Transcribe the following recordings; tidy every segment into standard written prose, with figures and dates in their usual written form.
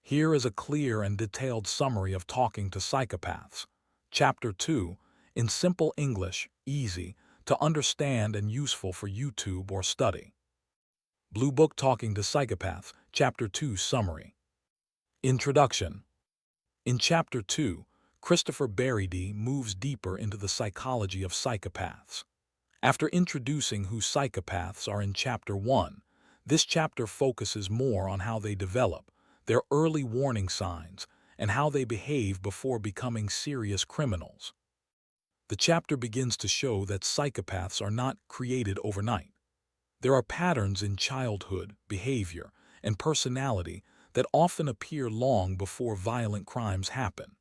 Here is a clear and detailed summary of Talking to Psychopaths. Chapter 2, in simple English, easy to understand and useful for YouTube or study. Blue Book Talking to Psychopaths, Chapter 2 Summary. Introduction. In Chapter 2, Christopher Berry moves deeper into the psychology of psychopaths. After introducing who psychopaths are in Chapter 1, this chapter focuses more on how they develop, their early warning signs, and how they behave before becoming serious criminals. The chapter begins to show that psychopaths are not created overnight. There are patterns in childhood, behavior, and personality that often appear long before violent crimes happen.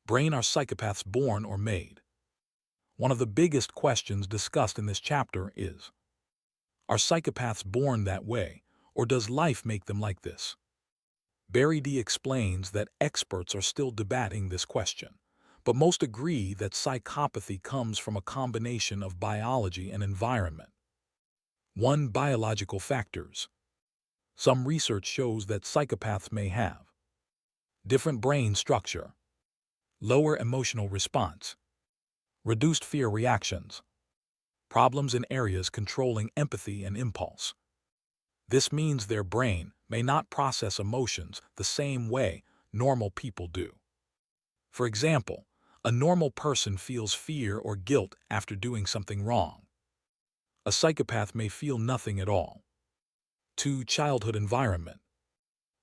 Brain: are psychopaths born or made? One of the biggest questions discussed in this chapter is, are psychopaths born that way, or does life make them like this? Berry explains that experts are still debating this question, but most agree that psychopathy comes from a combination of biology and environment. 1. Biological factors. Some research shows that psychopaths may have different brain structure, lower emotional response, reduced fear reactions, problems in areas controlling empathy and impulse. This means their brain may not process emotions the same way normal people do. For example, a normal person feels fear or guilt after doing something wrong. A psychopath may feel nothing at all. 2. Childhood environment.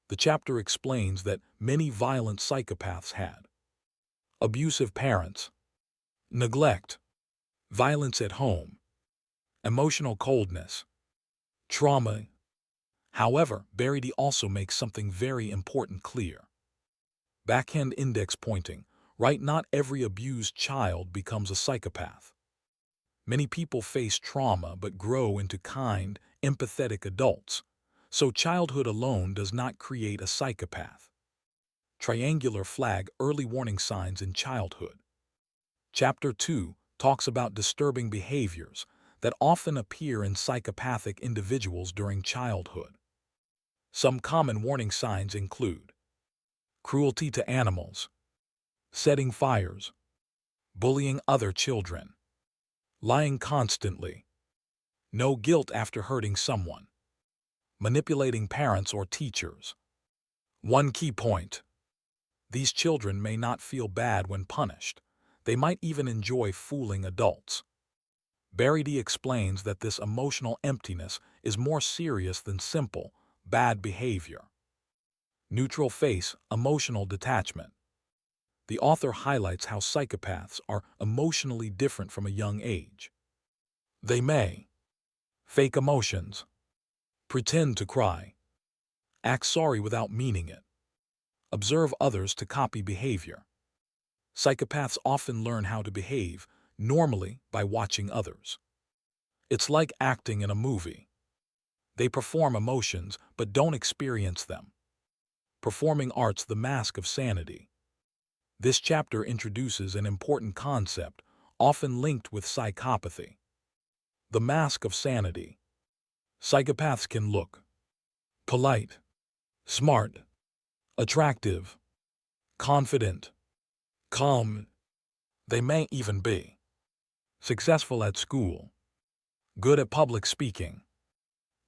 The chapter explains that many violent psychopaths had abusive parents, neglect, violence at home, emotional coldness, trauma. However, Berry also makes something very important clear. Backhand index pointing, right? Not every abused child becomes a psychopath. Many people face trauma but grow into kind, empathetic adults, so childhood alone does not create a psychopath. Triangular flag: early warning signs in childhood. Chapter 2 talks about disturbing behaviors that often appear in psychopathic individuals during childhood. Some common warning signs include cruelty to animals, setting fires, bullying other children, lying constantly, no guilt after hurting someone, manipulating parents or teachers. 1 key point: these children may not feel bad when punished. They might even enjoy fooling adults. Berry explains that this emotional emptiness is more serious than simple, bad behavior. Neutral face: emotional detachment. The author highlights how psychopaths are emotionally different from a young age. They may fake emotions, pretend to cry, act sorry without meaning it, observe others to copy behavior. Psychopaths often learn how to behave normally by watching others. It's like acting in a movie. They perform emotions but don't experience them. Performing arts: the mask of sanity. This chapter introduces an important concept, often linked with psychopathy. The mask of sanity. Psychopaths can look polite, smart, attractive, confident, calm. They may even be successful at school, good at public speaking,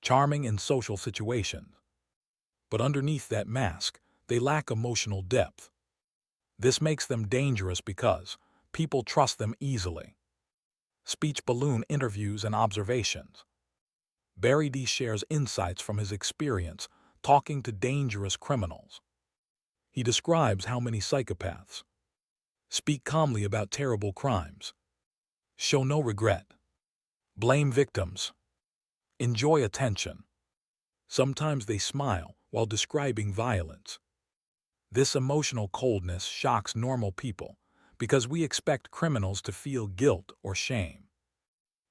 charming in social situations. But underneath that mask, they lack emotional depth. This makes them dangerous because people trust them easily. Speech balloon: interviews and observations. Berry shares insights from his experience talking to dangerous criminals. He describes how many psychopaths speak calmly about terrible crimes, show no regret, blame victims, enjoy attention. Sometimes they smile while describing violence. This emotional coldness shocks normal people because we expect criminals to feel guilt or shame.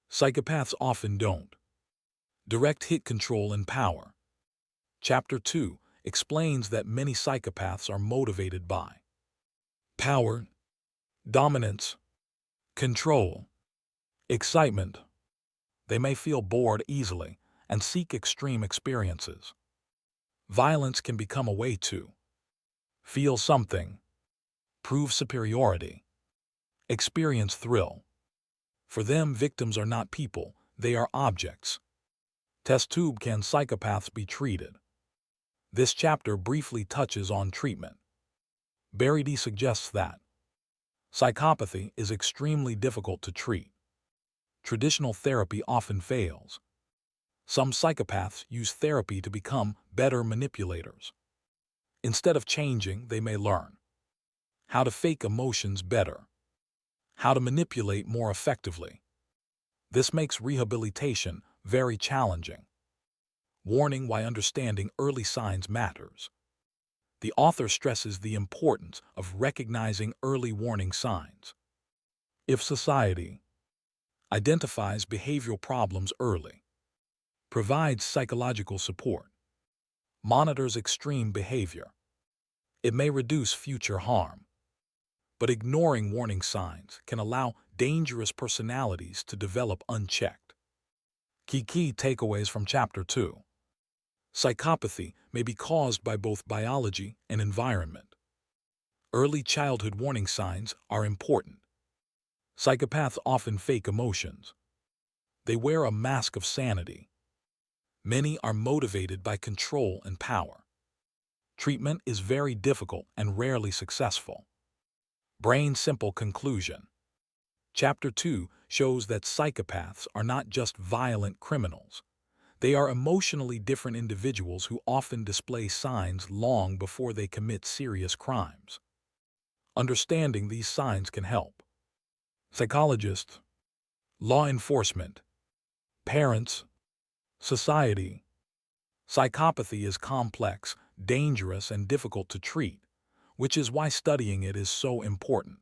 Psychopaths often don't. Direct hit: control and power. Chapter 2 explains that many psychopaths are motivated by power, dominance, control, excitement. They may feel bored easily and seek extreme experiences. Violence can become a way to Feel something. Prove superiority. Experience thrill. For them, victims are not people, they are objects. Test tube: can psychopaths be treated? This chapter briefly touches on treatment. Barry suggests that psychopathy is extremely difficult to treat. Traditional therapy often fails. Some psychopaths use therapy to become better manipulators. Instead of changing, they may learn how to fake emotions better, how to manipulate more effectively. This makes rehabilitation very challenging. Warning: why understanding early signs matters. The author stresses the importance of recognizing early warning signs. If society identifies behavioral problems early, provides psychological support, monitors extreme behavior, it may reduce future harm. But ignoring warning signs can allow dangerous personalities to develop unchecked. Key takeaways from Chapter 2. Psychopathy may be caused by both biology and environment. Early childhood warning signs are important. Psychopaths often fake emotions. They wear a mask of sanity. Many are motivated by control and power. Treatment is very difficult and rarely successful. Brain simple conclusion. Chapter 2 shows that psychopaths are not just violent criminals. They are emotionally different individuals who often display signs long before they commit serious crimes. Understanding these signs can help psychologists, law enforcement, parents, society. Psychopathy is complex, dangerous, and difficult to treat, which is why studying it is so important.